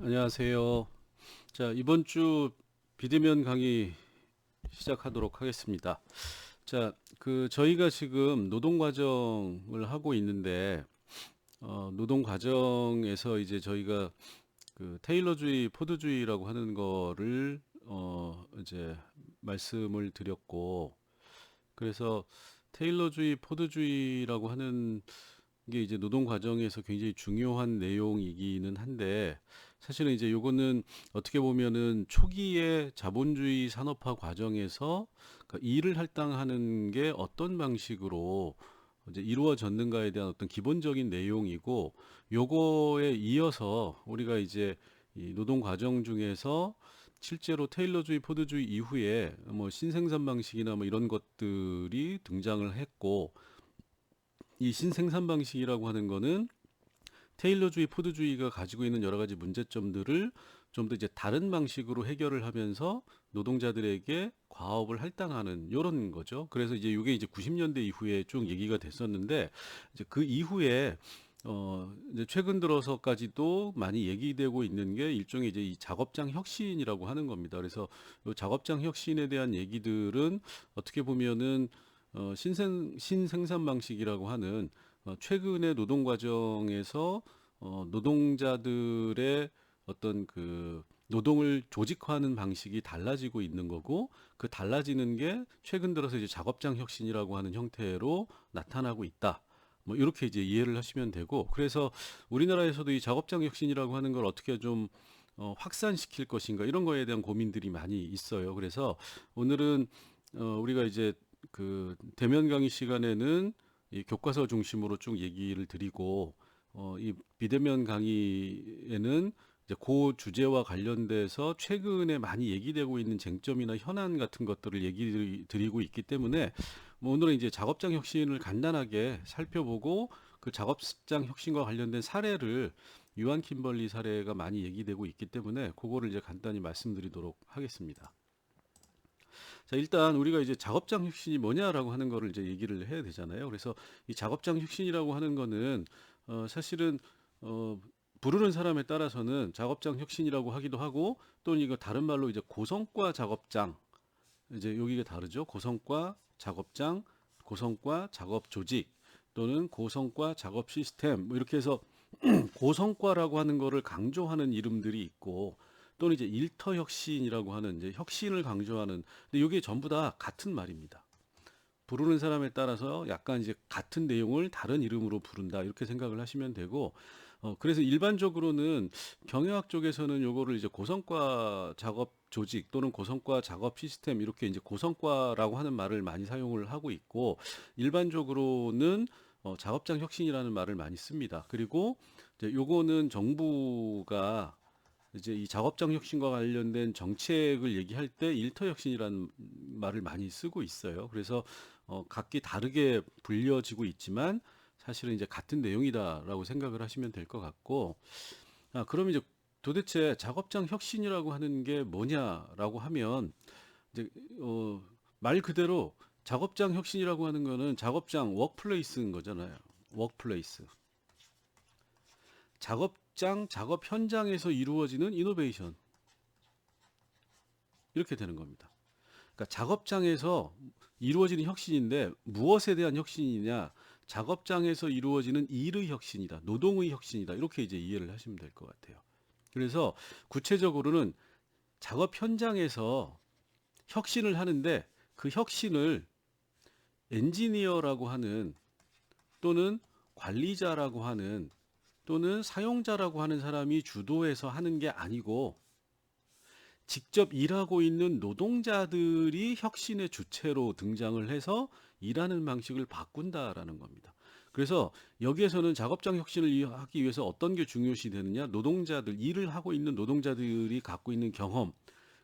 안녕하세요. 자, 이번 주 비대면 강의 시작하도록 하겠습니다. 자, 저희가 지금 노동 과정을 하고 있는데, 노동 과정에서 이제 저희가 테일러주의, 포드주의라고 하는 거를, 이제 말씀을 드렸고, 그래서 테일러주의, 포드주의라고 하는 이게 이제 노동 과정에서 굉장히 중요한 내용이기는 한데 사실은 이제 요거는 어떻게 보면은 초기의 자본주의 산업화 과정에서 그러니까 일을 할당하는 게 어떤 방식으로 이제 이루어졌는가에 대한 어떤 기본적인 내용이고 요거에 이어서 우리가 이제 이 노동 과정 중에서 실제로 테일러주의, 포드주의 이후에 뭐 신생산 방식이나 뭐 이런 것들이 등장을 했고 이 신생산 방식이라고 하는 거는 테일러주의, 포드주의가 가지고 있는 여러 가지 문제점들을 좀 더 이제 다른 방식으로 해결을 하면서 노동자들에게 과업을 할당하는 요런 거죠. 그래서 이제 이게 이제 90년대 이후에 쭉 얘기가 됐었는데 이제 그 이후에 이제 최근 들어서까지도 많이 얘기되고 있는 게 일종의 이제 이 작업장 혁신이라고 하는 겁니다. 그래서 이 작업장 혁신에 대한 얘기들은 어떻게 보면은 신생산 방식이라고 하는 최근의 노동 과정에서 노동자들의 어떤 노동을 조직화하는 방식이 달라지고 있는 거고 그 달라지는 게 최근 들어서 이제 작업장 혁신이라고 하는 형태로 나타나고 있다. 뭐 이렇게 이제 이해를 하시면 되고 그래서 우리나라에서도 이 작업장 혁신이라고 하는 걸 어떻게 좀 확산시킬 것인가 이런 거에 대한 고민들이 많이 있어요. 그래서 오늘은 우리가 이제 대면 강의 시간에는 이 교과서 중심으로 쭉 얘기를 드리고 이 비대면 강의에는 이제 그 주제와 관련돼서 최근에 많이 얘기되고 있는 쟁점이나 현안 같은 것들을 얘기 드리고 있기 때문에 뭐 오늘은 이제 작업장 혁신을 간단하게 살펴보고 그 작업장 혁신과 관련된 사례를 유한 킴벌리 사례가 많이 얘기되고 있기 때문에 그거를 이제 간단히 말씀드리도록 하겠습니다. 자, 일단 우리가 이제 작업장 혁신이 뭐냐라고 하는 거를 이제 얘기를 해야 되잖아요. 그래서 이 작업장 혁신이라고 하는 거는 사실은 어, 부르는 사람에 따라서는 작업장 혁신이라고 하기도 하고 또는 이거 다른 말로 이제 고성과 작업장 이제 여기가 다르죠. 고성과 작업장, 고성과 작업 조직 또는 고성과 작업 시스템 뭐 이렇게 해서 고성과라고 하는 거를 강조하는 이름들이 있고 또는 이제 일터 혁신이라고 하는 이제 혁신을 강조하는 근데 이게 전부 다 같은 말입니다. 부르는 사람에 따라서 약간 이제 같은 내용을 다른 이름으로 부른다 이렇게 생각을 하시면 되고 그래서 일반적으로는 경영학 쪽에서는 요거를 이제 고성과 작업 조직 또는 고성과 작업 시스템 이렇게 이제 고성과라고 하는 말을 많이 사용을 하고 있고 일반적으로는 작업장 혁신이라는 말을 많이 씁니다. 그리고 이제 요거는 정부가 이제 이 작업장 혁신과 관련된 정책을 얘기할 때 일터 혁신이라는 말을 많이 쓰고 있어요. 그래서 각기 다르게 불려지고 있지만 사실은 이제 같은 내용이다라고 생각을 하시면 될 것 같고 그럼 이제 도대체 작업장 혁신이라고 하는 게 뭐냐라고 하면 이제 말 그대로 작업장 혁신이라고 하는 거는 작업장 워크플레이스인 거잖아요. 워크플레이스. 작업장, 작업 현장에서 이루어지는 이노베이션. 이렇게 되는 겁니다. 그러니까 작업장에서 이루어지는 혁신인데 무엇에 대한 혁신이냐? 작업장에서 이루어지는 일의 혁신이다. 노동의 혁신이다. 이렇게 이제 이해를 하시면 될 것 같아요. 그래서 구체적으로는 작업 현장에서 혁신을 하는데 그 혁신을 엔지니어라고 하는 또는 관리자라고 하는 또는 사용자라고 하는 사람이 주도해서 하는 게 아니고 직접 일하고 있는 노동자들이 혁신의 주체로 등장을 해서 일하는 방식을 바꾼다라는 겁니다. 그래서 여기에서는 작업장 혁신을 하기 위해서 어떤 게 중요시 되느냐? 노동자들, 일을 하고 있는 노동자들이 갖고 있는 경험,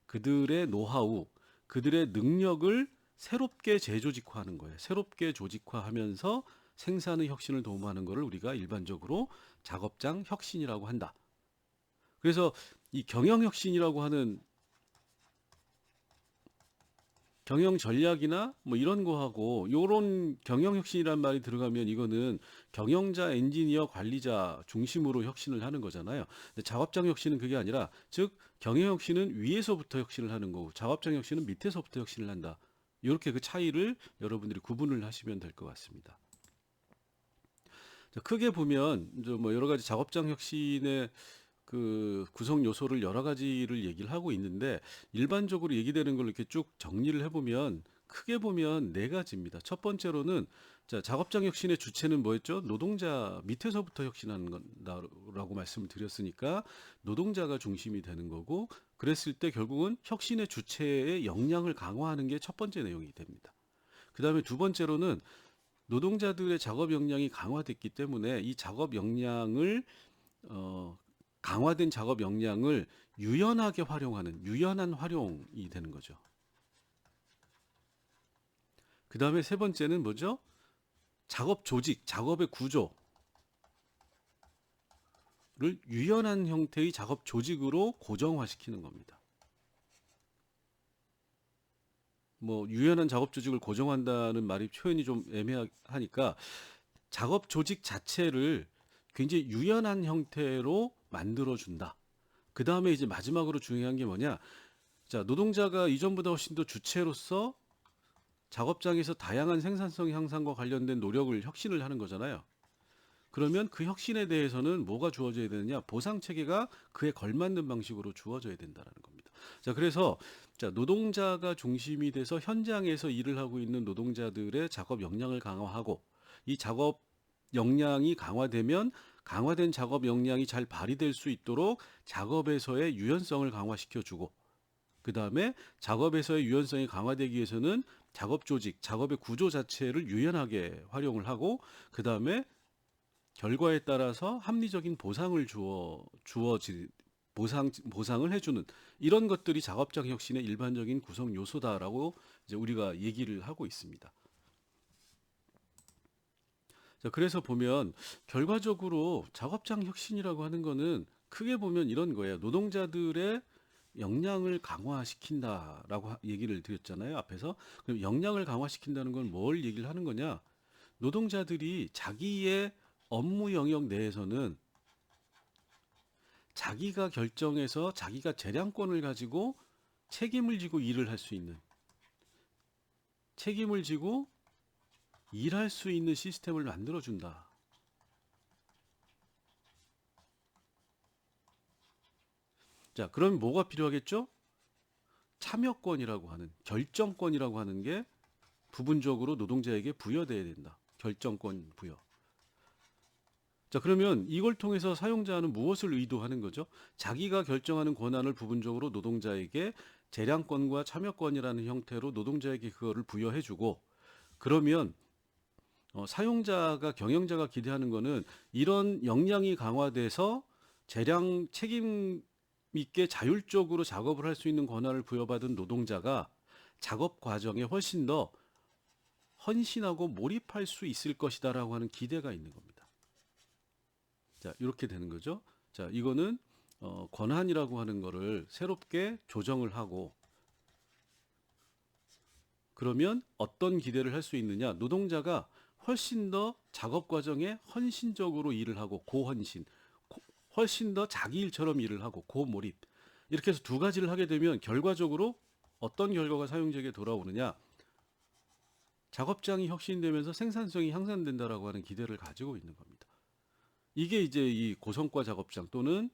그들의 노하우, 그들의 능력을 새롭게 재조직화하는 거예요. 새롭게 조직화하면서 생산의 혁신을 도모하는 것을 우리가 일반적으로 작업장 혁신이라고 한다. 그래서 이 경영혁신이라고 하는 경영 전략이나 뭐 이런 거하고 요런 경영 혁신이란 말이 들어가면 이거는 경영자, 엔지니어, 관리자 중심으로 혁신을 하는 거잖아요. 근데 작업장 혁신은 그게 아니라 즉 경영 혁신은 위에서부터 혁신을 하는 거고 작업장 혁신은 밑에서부터 혁신을 한다. 이렇게 그 차이를 여러분들이 구분을 하시면 될 것 같습니다. 자, 크게 보면 이제 뭐 여러 가지 작업장 혁신의 그 구성 요소를 여러 가지를 얘기를 하고 있는데 일반적으로 얘기되는 걸 이렇게 쭉 정리를 해보면 크게 보면 네 가지입니다. 첫 번째로는 자, 작업장 혁신의 주체는 뭐였죠? 노동자 밑에서부터 혁신하는 건다라고 말씀을 드렸으니까 노동자가 중심이 되는 거고 그랬을 때 결국은 혁신의 주체의 역량을 강화하는 게 첫 번째 내용이 됩니다. 그 다음에 두 번째로는 노동자들의 작업 역량이 강화됐기 때문에 이 작업 역량을 강화된 작업 역량을 유연하게 활용하는 유연한 활용이 되는 거죠. 그 다음에 세 번째는 뭐죠? 작업 조직, 작업의 구조를 유연한 형태의 작업 조직으로 고정화시키는 겁니다. 뭐 유연한 작업 조직을 고정한다는 말이 표현이 좀 애매하니까 작업 조직 자체를 굉장히 유연한 형태로 만들어준다. 그 다음에 이제 마지막으로 중요한 게 뭐냐? 자, 노동자가 이전보다 훨씬 더 주체로서 작업장에서 다양한 생산성 향상과 관련된 노력을 혁신을 하는 거잖아요. 그러면 그 혁신에 대해서는 뭐가 주어져야 되느냐? 보상 체계가 그에 걸맞는 방식으로 주어져야 된다는 겁니다. 자, 그래서 자, 노동자가 중심이 돼서 현장에서 일을 하고 있는 노동자들의 작업 역량을 강화하고 이 작업 역량이 강화되면 강화된 작업 역량이 잘 발휘될 수 있도록 작업에서의 유연성을 강화시켜주고 그 다음에 작업에서의 유연성이 강화되기 위해서는 작업 조직, 작업의 구조 자체를 유연하게 활용을 하고 그 다음에 결과에 따라서 합리적인 보상을 보상을 해주는 이런 것들이 작업장 혁신의 일반적인 구성 요소다라고 이제 우리가 얘기를 하고 있습니다. 자, 그래서 보면 결과적으로 작업장 혁신이라고 하는 거는 크게 보면 이런 거예요. 노동자들의 역량을 강화시킨다라고 얘기를 드렸잖아요. 앞에서. 그럼 역량을 강화시킨다는 건 뭘 얘기를 하는 거냐? 노동자들이 자기의 업무 영역 내에서는 자기가 결정해서 자기가 재량권을 가지고 책임을 지고 일을 할 수 있는 책임을 지고 일할 수 있는 시스템을 만들어준다. 자, 그럼 뭐가 필요하겠죠? 참여권이라고 하는 결정권이라고 하는 게 부분적으로 노동자에게 부여돼야 된다. 결정권 부여. 자, 그러면 이걸 통해서 사용자는 무엇을 의도하는 거죠? 자기가 결정하는 권한을 부분적으로 노동자에게 재량권과 참여권이라는 형태로 노동자에게 그거를 부여해주고 그러면 사용자가 경영자가 기대하는 거는 이런 역량이 강화돼서 재량 책임 있게 자율적으로 작업을 할 수 있는 권한을 부여받은 노동자가 작업 과정에 훨씬 더 헌신하고 몰입할 수 있을 것이다라고 하는 기대가 있는 겁니다. 자, 이렇게 되는 거죠. 자, 이거는 권한이라고 하는 거를 새롭게 조정을 하고 그러면 어떤 기대를 할 수 있느냐? 노동자가 훨씬 더 작업 과정에 헌신적으로 일을 하고 고헌신, 훨씬 더 자기 일처럼 일을 하고 고몰입. 이렇게 해서 두 가지를 하게 되면 결과적으로 어떤 결과가 사용자에게 돌아오느냐? 작업장이 혁신되면서 생산성이 향상된다라고 하는 기대를 가지고 있는 겁니다. 이게 이제 이 고성과 작업장 또는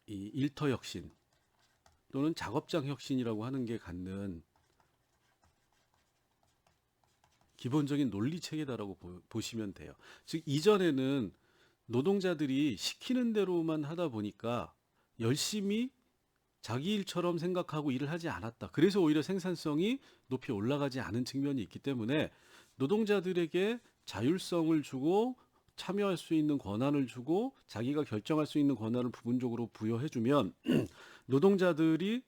이 일터 혁신 또는 작업장 혁신이라고 하는 게 갖는 기본적인 논리 체계다라고 보시면 돼요. 즉 이전에는 노동자들이 시키는 대로만 하다 보니까 열심히 자기 일처럼 생각하고 일을 하지 않았다. 그래서 오히려 생산성이 높이 올라가지 않은 측면이 있기 때문에 노동자들에게 자율성을 주고 참여할 수 있는 권한을 주고 자기가 결정할 수 있는 권한을 부분적으로 부여해주면 노동자들이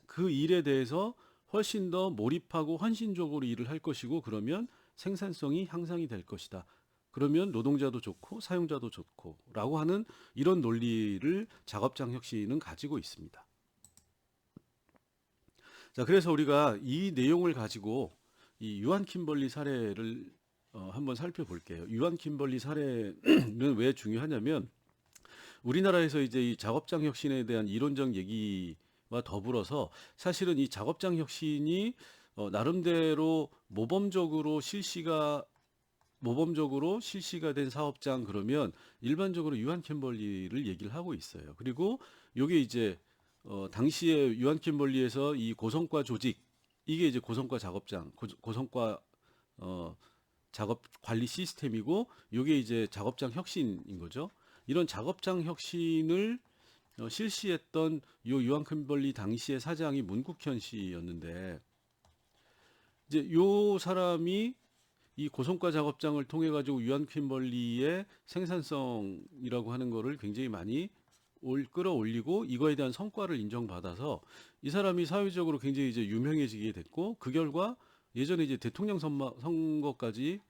그 일에 대해서 훨씬 더 몰입하고 헌신적으로 일을 할 것이고 그러면 생산성이 향상이 될 것이다. 그러면 노동자도 좋고 사용자도 좋고 라고 하는 이런 논리를 작업장 혁신은 가지고 있습니다. 자, 그래서 우리가 이 내용을 가지고 이 유한 킴벌리 사례를 한번 살펴볼게요. 유한 킴벌리 사례는 왜 중요하냐면 우리나라에서 이제 이 작업장 혁신에 대한 이론적 얘기와 더불어서 사실은 이 작업장 혁신이 나름대로 모범적으로 실시가 된 사업장 그러면 일반적으로 유한 킴벌리를 얘기를 하고 있어요. 그리고 요게 이제 당시에 유한 킴벌리에서 이 고성과 조직 이게 이제 고성과 작업장 고성과 어, 작업 관리 시스템이고 요게 이제 작업장 혁신인 거죠. 이런 작업장 혁신을 실시했던 요 유한 킴벌리 당시의 사장이 문국현 씨였는데 이제 요 사람이 이 고성과 작업장을 통해 가지고 유한 킴벌리의 생산성이라고 하는 거를 굉장히 많이 끌어올리고 이거에 대한 성과를 인정받아서 이 사람이 사회적으로 굉장히 이제 유명해지게 됐고 그 결과 예전에 이제 대통령 선거까지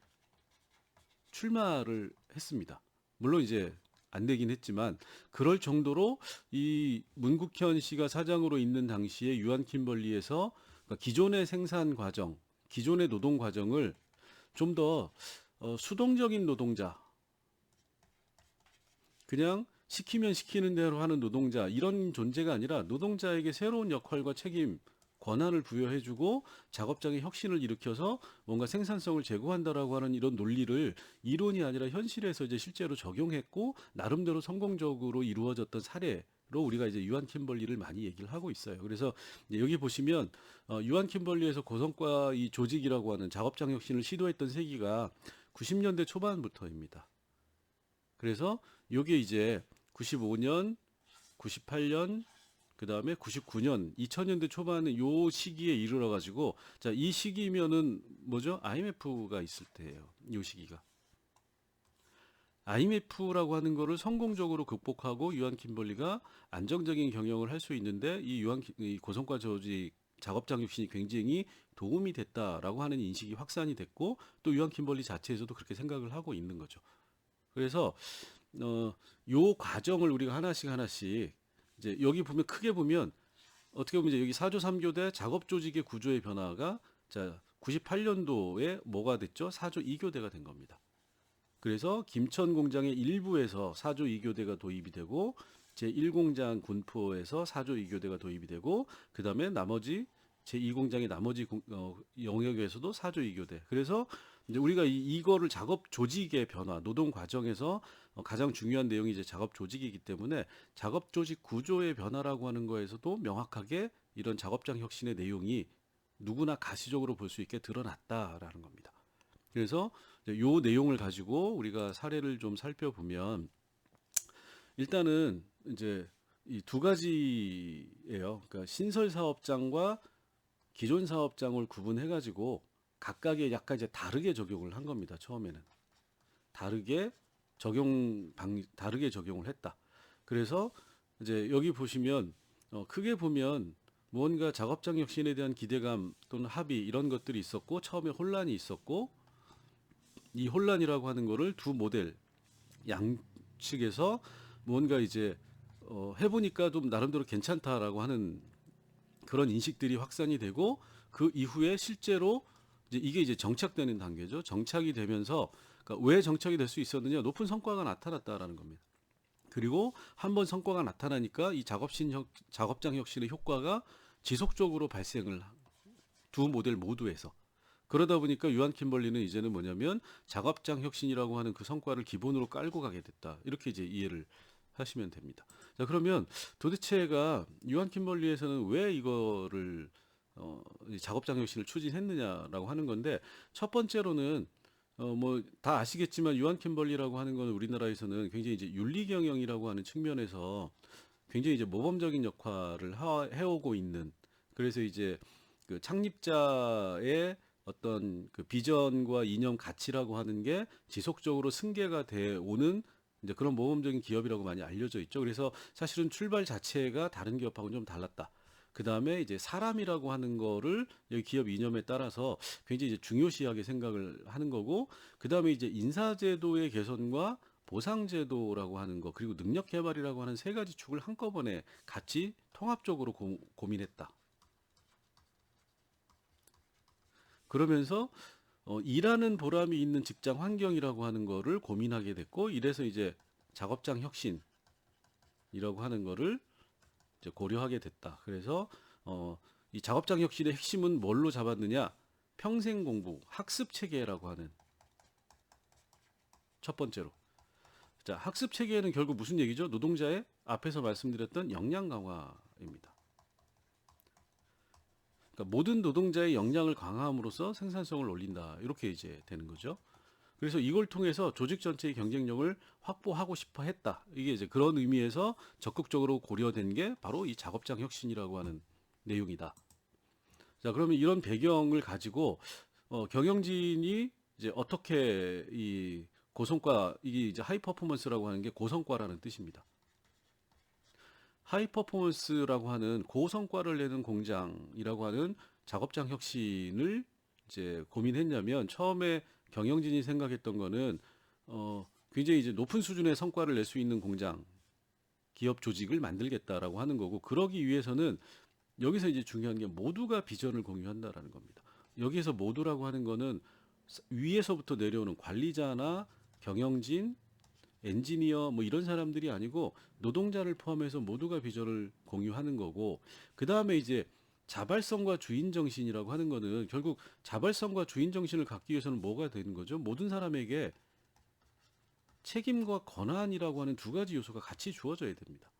출마를 했습니다. 물론 이제 안 되긴 했지만 그럴 정도로 이 문국현 씨가 사장으로 있는 당시에 유한 킴벌리에서 그러니까 기존의 생산 과정, 기존의 노동 과정을 좀 더 수동적인 노동자, 그냥 시키면 시키는 대로 하는 노동자 이런 존재가 아니라 노동자에게 새로운 역할과 책임, 권한을 부여해주고 작업장의 혁신을 일으켜서 뭔가 생산성을 제고한다라고 하는 이런 논리를 이론이 아니라 현실에서 이제 실제로 적용했고 나름대로 성공적으로 이루어졌던 사례로 우리가 이제 유한 킴벌리를 많이 얘기를 하고 있어요. 그래서 여기 보시면 유한 킴벌리에서 고성과 이 조직이라고 하는 작업장 혁신을 시도했던 세기가 90년대 초반부터입니다. 그래서 요게 이제 95년, 98년, 그 다음에 99년, 2000년대 초반에 요 시기에 이르러 가지고 자, 이 시기면은 뭐죠? IMF가 있을 때예요. 요 시기가. IMF라고 하는 거를 성공적으로 극복하고 유한 킴벌리가 안정적인 경영을 할 수 있는데 이 고성과 조직 작업장 혁신이 굉장히 도움이 됐다라고 하는 인식이 확산이 됐고 또 유한 킴벌리 자체에서도 그렇게 생각을 하고 있는 거죠. 그래서 요 과정을 우리가 하나씩 이제 여기 보면 크게 보면 어떻게 보면 이제 여기 4조 3교대 작업 조직의 구조의 변화가 자 98년도에 뭐가 됐죠? 4조 2교대가 된 겁니다. 그래서 김천 공장의 일부에서 4조 2교대가 도입이 되고 제1공장 군포에서 4조 2교대가 도입이 되고 그다음에 나머지 제2공장의 나머지 영역에서도 4조 2교대. 그래서 이제 우리가 이거를 작업 조직의 변화, 노동 과정에서 가장 중요한 내용이 이제 작업 조직이기 때문에 작업 조직 구조의 변화라고 하는 거에서도 명확하게 이런 작업장 혁신의 내용이 누구나 가시적으로 볼 수 있게 드러났다라는 겁니다. 그래서 요 내용을 가지고 우리가 사례를 좀 살펴보면 일단은 이제 이 두 가지예요. 그러니까 신설 사업장과 기존 사업장을 구분해 가지고 각각의 약간 이제 다르게 적용을 한 겁니다. 처음에는 다르게 적용을 했다. 그래서 이제 여기 보시면 크게 보면 무언가 작업장 혁신에 대한 기대감 또는 합의 이런 것들이 있었고 처음에 혼란이 있었고 이 혼란이라고 하는 거를 두 모델 양측에서 무언가 이제 해보니까 좀 나름대로 괜찮다라고 하는 그런 인식들이 확산이 되고 그 이후에 실제로 이게 이제 정착되는 단계죠. 정착이 되면서 그러니까 왜 정착이 될 수 있었느냐? 높은 성과가 나타났다라는 겁니다. 그리고 한번 성과가 나타나니까 이 작업장 혁신의 효과가 지속적으로 발생을 두 모델 모두에서 그러다 보니까 유한 킴벌리는 이제는 뭐냐면 작업장 혁신이라고 하는 그 성과를 기본으로 깔고 가게 됐다. 이렇게 이제 이해를 하시면 됩니다. 자, 그러면 도대체가 유한 킴벌리에서는 왜 이거를 작업장 혁신을 추진했느냐라고 하는 건데 첫 번째로는 뭐 다 아시겠지만 유한 킴벌리라고 하는 거는 우리나라에서는 굉장히 이제 윤리 경영이라고 하는 측면에서 굉장히 이제 모범적인 역할을 해오고 있는 그래서 이제 그 창립자의 어떤 그 비전과 이념 가치라고 하는 게 지속적으로 승계가 돼 오는 이제 그런 모범적인 기업이라고 많이 알려져 있죠. 그래서 사실은 출발 자체가 다른 기업하고는 좀 달랐다. 그 다음에 이제 사람이라고 하는 거를 여기 기업 이념에 따라서 굉장히 이제 중요시하게 생각을 하는 거고, 그 다음에 이제 인사제도의 개선과 보상제도라고 하는 거, 그리고 능력 개발이라고 하는 세 가지 축을 한꺼번에 같이 통합적으로 고민했다. 그러면서 일하는 보람이 있는 직장 환경이라고 하는 거를 고민하게 됐고, 이래서 이제 작업장 혁신이라고 하는 거를 이제 고려하게 됐다. 그래서 이 작업장 혁신의 핵심은 뭘로 잡았느냐? 평생 공부, 학습 체계라고 하는 첫 번째로. 자, 학습 체계는 결국 무슨 얘기죠? 노동자의 앞에서 말씀드렸던 역량 강화입니다. 그러니까 모든 노동자의 역량을 강화함으로써 생산성을 올린다. 이렇게 이제 되는 거죠. 그래서 이걸 통해서 조직 전체의 경쟁력을 확보하고 싶어 했다. 이게 이제 그런 의미에서 적극적으로 고려된 게 바로 이 작업장 혁신이라고 하는 내용이다. 자, 그러면 이런 배경을 가지고 경영진이 이제 어떻게 이 고성과, 이게 이제 하이 퍼포먼스라고 하는 게 고성과라는 뜻입니다. 하이 퍼포먼스라고 하는 고성과를 내는 공장이라고 하는 작업장 혁신을 이제 고민했냐면, 처음에 경영진이 생각했던 거는 굉장히 이제 높은 수준의 성과를 낼 수 있는 공장, 기업 조직을 만들겠다라고 하는 거고, 그러기 위해서는 여기서 이제 중요한 게 모두가 비전을 공유한다라는 겁니다. 여기에서 모두라고 하는 거는 위에서부터 내려오는 관리자나 경영진, 엔지니어 뭐 이런 사람들이 아니고 노동자를 포함해서 모두가 비전을 공유하는 거고, 그 다음에 이제 자발성과 주인 정신이라고 하는 거는 결국 자발성과 주인 정신을 갖기 위해서는 뭐가 되는 거죠? 모든 사람에게 책임과 권한이라고 하는 두 가지 요소가 같이 주어져야 됩니다.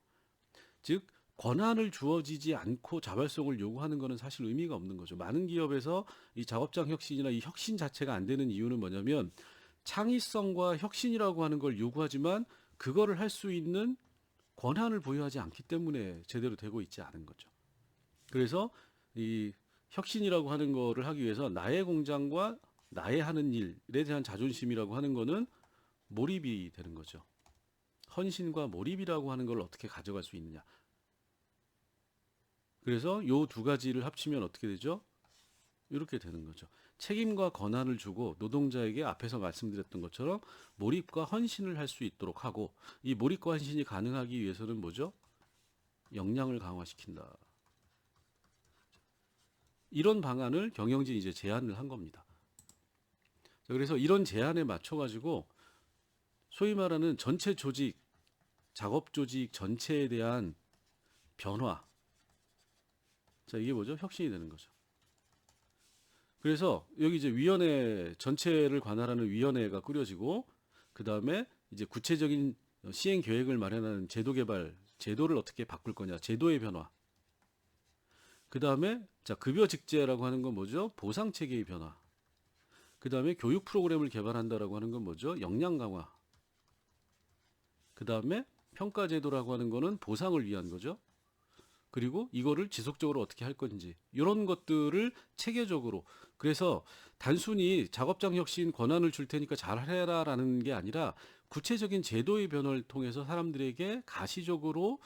즉 권한을 주어지지 않고 자발성을 요구하는 것은 사실 의미가 없는 거죠. 많은 기업에서 이 작업장 혁신이나 이 혁신 자체가 안 되는 이유는 뭐냐면, 창의성과 혁신이라고 하는 걸 요구하지만 그거를 할 수 있는 권한을 부여하지 않기 때문에 제대로 되고 있지 않은 거죠. 그래서 이 혁신이라고 하는 거를 하기 위해서 나의 공장과 나의 하는 일에 대한 자존심이라고 하는 거는 몰입이 되는 거죠. 헌신과 몰입이라고 하는 걸 어떻게 가져갈 수 있느냐. 그래서 요 두 가지를 합치면 어떻게 되죠? 이렇게 되는 거죠. 책임과 권한을 주고 노동자에게 앞에서 말씀드렸던 것처럼 몰입과 헌신을 할 수 있도록 하고, 이 몰입과 헌신이 가능하기 위해서는 뭐죠? 역량을 강화시킨다. 이런 방안을 경영진이 이제 제안을 한 겁니다. 그래서 이런 제안에 맞춰가지고 소위 말하는 전체 조직, 작업 조직 전체에 대한 변화. 자, 이게 뭐죠? 혁신이 되는 거죠. 그래서 여기 이제 위원회 전체를 관할하는 위원회가 꾸려지고, 그 다음에 이제 구체적인 시행 계획을 마련하는 제도 개발, 제도를 어떻게 바꿀 거냐, 제도의 변화. 그 다음에 자, 급여 직제라고 하는 건 뭐죠? 보상 체계의 변화. 그 다음에 교육 프로그램을 개발한다라고 하는 건 뭐죠? 역량 강화. 그 다음에 평가 제도라고 하는 거는 보상을 위한 거죠. 그리고 이거를 지속적으로 어떻게 할 건지, 이런 것들을 체계적으로. 그래서 단순히 작업장 혁신 권한을 줄 테니까 잘해라라는 게 아니라 구체적인 제도의 변화를 통해서 사람들에게 가시적으로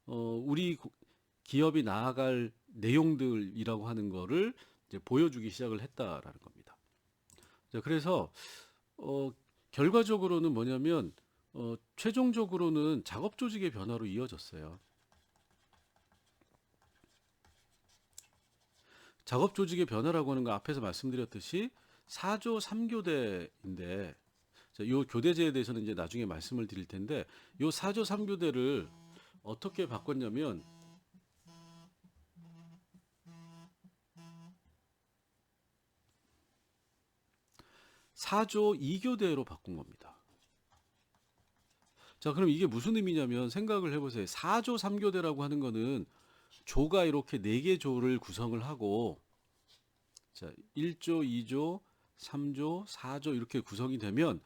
우리 기업이 나아갈 내용들이라고 하는 거를 이제 보여주기 시작을 했다라는 겁니다. 자, 그래서 결과적으로는 뭐냐면 최종적으로는 작업 조직의 변화로 이어졌어요. 작업 조직의 변화라고 하는 거 앞에서 말씀드렸듯이 4조 3교대인데, 이 교대제에 대해서는 이제 나중에 말씀을 드릴 텐데, 이 4조 3교대를 어떻게 바꿨냐면 4조 2교대로 바꾼 겁니다. 자, 그럼 이게 무슨 의미냐면 생각을 해보세요. 4조 3교대라고 하는 거는 조가 이렇게 4개 조를 구성을 하고, 자, 1조, 2조, 3조, 4조 이렇게 구성이 되면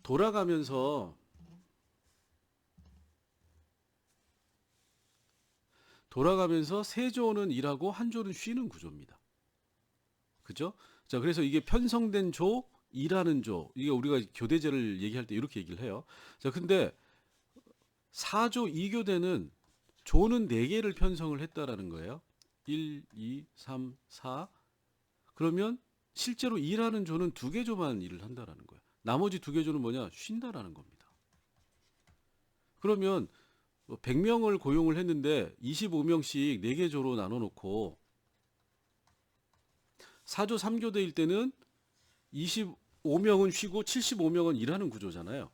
돌아가면서 세 조는 일하고 한 조는 쉬는 구조입니다. 그죠? 자, 그래서 이게 편성된 조, 일하는 조, 이게 우리가 교대제를 얘기할 때 이렇게 얘기를 해요. 자, 근데 4조 2교대는 조는 4개를 편성을 했다라는 거예요. 1, 2, 3, 4. 그러면 실제로 일하는 조는 2개 조만 일을 한다라는 거예요. 나머지 2개 조는 뭐냐? 쉰다라는 겁니다. 그러면 100명을 고용을 했는데 25명씩 4개 조로 나눠 놓고 4조 3교대일 때는 25명은 쉬고 75명은 일하는 구조잖아요.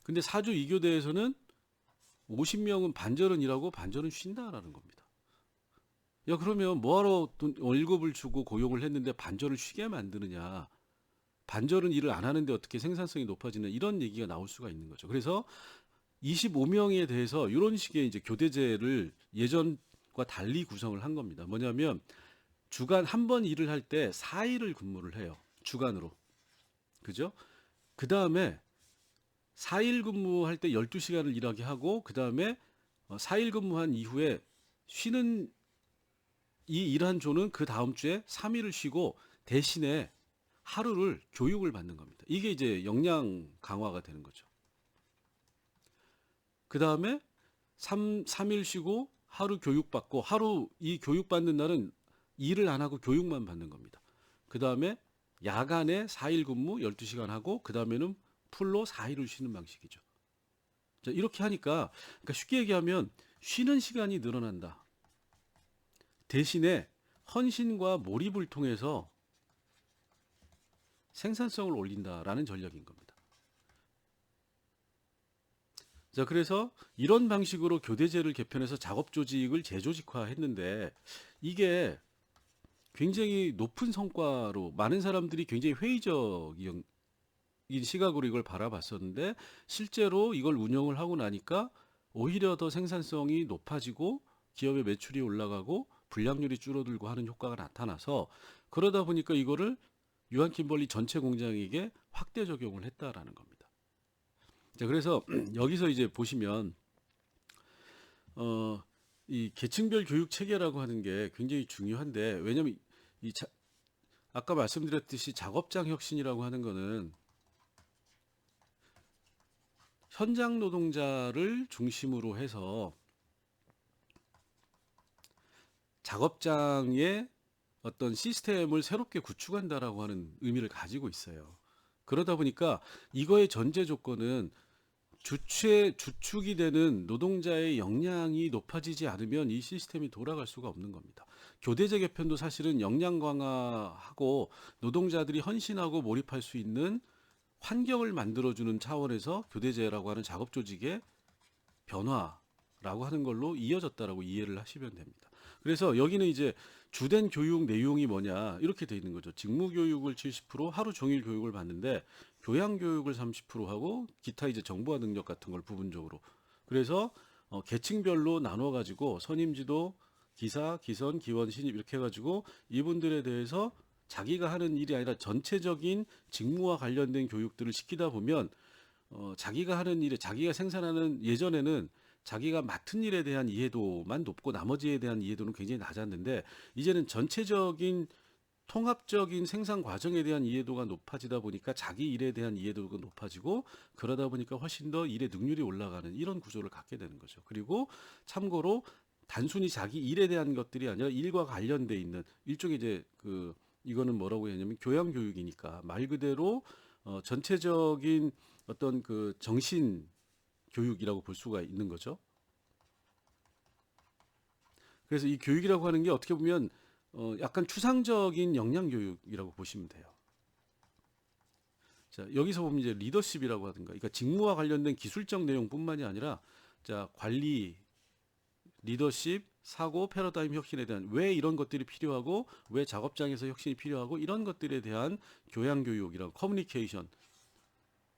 근데 4조 2교대에서는 50명은 반절은 일하고 반절은 쉰다라는 겁니다. 야, 그러면 뭐하러 월급을 주고 고용을 했는데 반절을 쉬게 만드느냐. 반절은 일을 안 하는데 어떻게 생산성이 높아지는 이런 얘기가 나올 수가 있는 거죠. 그래서 25명에 대해서 이런 식의 이제 교대제를 예전과 달리 구성을 한 겁니다. 뭐냐면 주간 한 번 일을 할 때 4일을 근무를 해요. 주간으로. 그죠? 그 다음에 4일 근무할 때 12시간을 일하게 하고 그 다음에 4일 근무한 이후에 쉬는 이 일한 조는 그 다음 주에 3일을 쉬고 대신에 하루를 교육을 받는 겁니다. 이게 이제 역량 강화가 되는 거죠. 그 다음에 3일 쉬고 하루 교육받고 하루 이 교육받는 날은 일을 안 하고 교육만 받는 겁니다. 그 다음에 야간에 4일 근무 12시간 하고 그 다음에는 풀로 4일을 쉬는 방식이죠. 자, 이렇게 하니까 그러니까 쉽게 얘기하면 쉬는 시간이 늘어난다. 대신에 헌신과 몰입을 통해서 생산성을 올린다라는 전략인 겁니다. 자, 그래서 이런 방식으로 교대제를 개편해서 작업 조직을 재조직화했는데 이게 굉장히 높은 성과로 많은 사람들이 굉장히 회의적인 시각으로 이걸 바라봤었는데 실제로 이걸 운영을 하고 나니까 오히려 더 생산성이 높아지고 기업의 매출이 올라가고 불량률이 줄어들고 하는 효과가 나타나서 그러다 보니까 이거를 유한 킴벌리 전체 공장에게 확대 적용을 했다라는 겁니다. 자, 그래서 여기서 이제 보시면 이 계층별 교육 체계라고 하는 게 굉장히 중요한데 왜냐면 아까 말씀드렸듯이 작업장 혁신이라고 하는 거는 현장 노동자를 중심으로 해서 작업장의 어떤 시스템을 새롭게 구축한다라고 하는 의미를 가지고 있어요. 그러다 보니까 이거의 전제 조건은 주축이 되는 노동자의 역량이 높아지지 않으면 이 시스템이 돌아갈 수가 없는 겁니다. 교대제 개편도 사실은 역량 강화하고 노동자들이 헌신하고 몰입할 수 있는 환경을 만들어주는 차원에서 교대제라고 하는 작업 조직의 변화라고 하는 걸로 이어졌다라고 이해를 하시면 됩니다. 그래서 여기는 이제 주된 교육 내용이 뭐냐 이렇게 돼 있는 거죠. 직무 교육을 70%, 하루 종일 교육을 받는데 교양 교육을 30% 하고 기타 이제 정보화 능력 같은 걸 부분적으로. 그래서 계층별로 나눠 가지고 선임지도, 기사, 기선, 기원, 신입 이렇게 해 가지고 이분들에 대해서 자기가 하는 일이 아니라 전체적인 직무와 관련된 교육들을 시키다 보면 자기가 하는 일에 자기가 생산하는 예전에는 자기가 맡은 일에 대한 이해도만 높고 나머지에 대한 이해도는 굉장히 낮았는데 이제는 전체적인 통합적인 생산 과정에 대한 이해도가 높아지다 보니까 자기 일에 대한 이해도가 높아지고 그러다 보니까 훨씬 더 일의 능률이 올라가는 이런 구조를 갖게 되는 거죠. 그리고 참고로 단순히 자기 일에 대한 것들이 아니라 일과 관련돼 있는 일종의 이제 이거는 뭐라고 해야 하냐면 교양 교육이니까 말 그대로 전체적인 어떤 정신 교육이라고 볼 수가 있는 거죠. 그래서 이 교육이라고 하는 게 어떻게 보면 약간 추상적인 역량 교육이라고 보시면 돼요. 자, 여기서 보면 이제 리더십이라고 하든가, 그러니까 직무와 관련된 기술적 내용뿐만이 아니라 자, 관리, 리더십, 사고, 패러다임 혁신에 대한 왜 이런 것들이 필요하고 왜 작업장에서 혁신이 필요하고 이런 것들에 대한 교양 교육이라고 커뮤니케이션,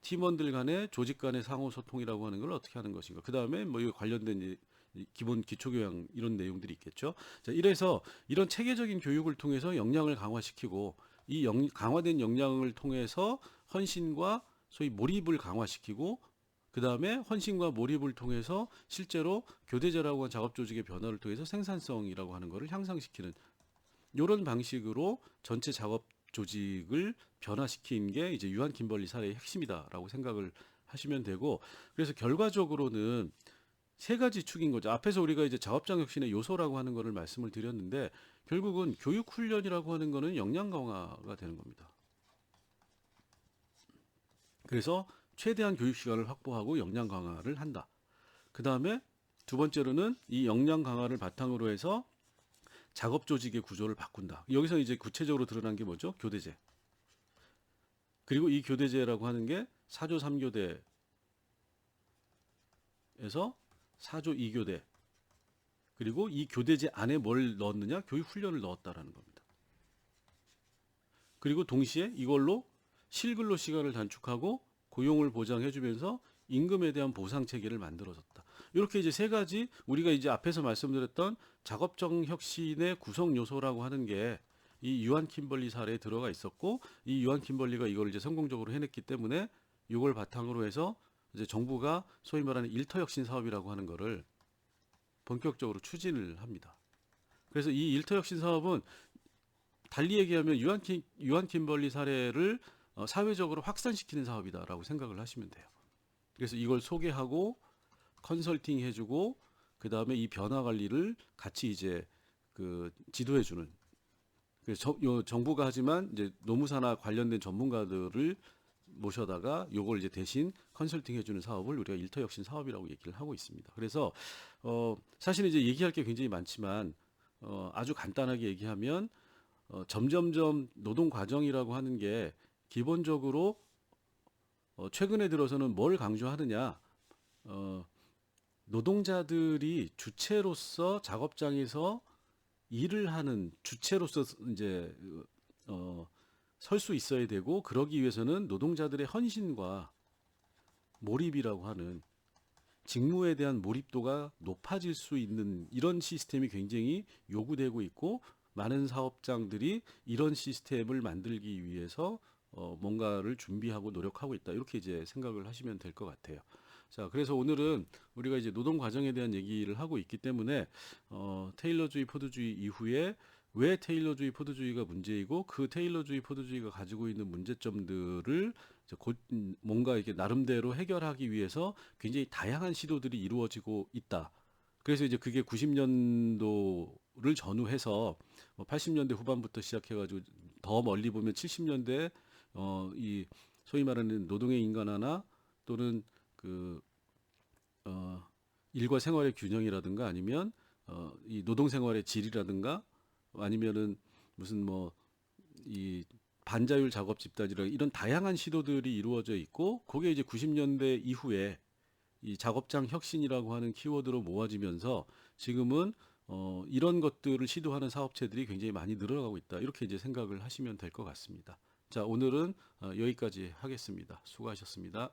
팀원들 간의 조직 간의 상호 소통이라고 하는 걸 어떻게 하는 것인가. 그 다음에 뭐 이 관련된 기본 기초 교양 이런 내용들이 있겠죠. 자, 이래서 이런 체계적인 교육을 통해서 역량을 강화시키고 이 강화된 역량을 통해서 헌신과 소위 몰입을 강화시키고 그 다음에 헌신과 몰입을 통해서 실제로 교대제라고 하는 작업 조직의 변화를 통해서 생산성이라고 하는 것을 향상시키는 이런 방식으로 전체 작업 조직을 변화시킨 게 이제 유한 김벌리 사례의 핵심이다라고 생각을 하시면 되고 그래서 결과적으로는 세 가지 축인 거죠. 앞에서 우리가 이제 작업장 혁신의 요소라고 하는 거를 말씀을 드렸는데 결국은 교육 훈련이라고 하는 거는 역량 강화가 되는 겁니다. 그래서 최대한 교육 시간을 확보하고 역량 강화를 한다. 그 다음에 두 번째로는 이 역량 강화를 바탕으로 해서 작업 조직의 구조를 바꾼다. 여기서 이제 구체적으로 드러난 게 뭐죠? 교대제. 그리고 이 교대제라고 하는 게 4조 3교대에서 4조 2교대. 그리고 이 교대제 안에 뭘 넣었느냐? 교육 훈련을 넣었다라는 겁니다. 그리고 동시에 이걸로 실근로 시간을 단축하고 고용을 보장해주면서 임금에 대한 보상 체계를 만들어졌다. 이렇게 이제 세 가지 우리가 이제 앞에서 말씀드렸던 작업적 혁신의 구성 요소라고 하는 게 이 유한 킴벌리 사례에 들어가 있었고, 이 유한 킴벌리가 이걸 이제 성공적으로 해냈기 때문에 이걸 바탕으로 해서 이제 정부가 소위 말하는 일터 혁신 사업이라고 하는 거를 본격적으로 추진을 합니다. 그래서 이 일터 혁신 사업은 달리 얘기하면 유한 킴벌리 사례를 사회적으로 확산시키는 사업이다라고 생각을 하시면 돼요. 그래서 이걸 소개하고 컨설팅 해주고 그 다음에 이 변화 관리를 같이 이제 그 지도해주는. 그래서 정부가 하지만 이제 노무사나 관련된 전문가들을 모셔다가 요걸 이제 대신 컨설팅 해주는 사업을 우리가 일터 혁신 사업이라고 얘기를 하고 있습니다. 그래서 사실 이제 얘기할 게 굉장히 많지만 아주 간단하게 얘기하면 점점점 노동 과정이라고 하는 게 기본적으로 최근에 들어서는 뭘 강조하느냐, 노동자들이 주체로서 작업장에서 일을 하는 주체로서 이제 설 수 있어야 되고, 그러기 위해서는 노동자들의 헌신과 몰입이라고 하는 직무에 대한 몰입도가 높아질 수 있는 이런 시스템이 굉장히 요구되고 있고, 많은 사업장들이 이런 시스템을 만들기 위해서 뭔가를 준비하고 노력하고 있다. 이렇게 이제 생각을 하시면 될 것 같아요. 자, 그래서 오늘은 우리가 이제 노동 과정에 대한 얘기를 하고 있기 때문에 테일러주의, 포드주의 이후에 왜 테일러주의, 포드주의가 문제이고 그 테일러주의, 포드주의가 가지고 있는 문제점들을 뭔가 이렇게 나름대로 해결하기 위해서 굉장히 다양한 시도들이 이루어지고 있다. 그래서 이제 그게 90년도를 전후해서 80년대 후반부터 시작해가지고 더 멀리 보면 70년대 이 소위 말하는 노동의 인간화나 또는 그 일과 생활의 균형이라든가 아니면 이 노동 생활의 질이라든가 아니면은 무슨 뭐 이 반자율 작업 집단이라 이런 다양한 시도들이 이루어져 있고, 그게 이제 90년대 이후에 이 작업장 혁신이라고 하는 키워드로 모아지면서 지금은 이런 것들을 시도하는 사업체들이 굉장히 많이 늘어나고 있다. 이렇게 이제 생각을 하시면 될 것 같습니다. 자, 오늘은 여기까지 하겠습니다. 수고하셨습니다.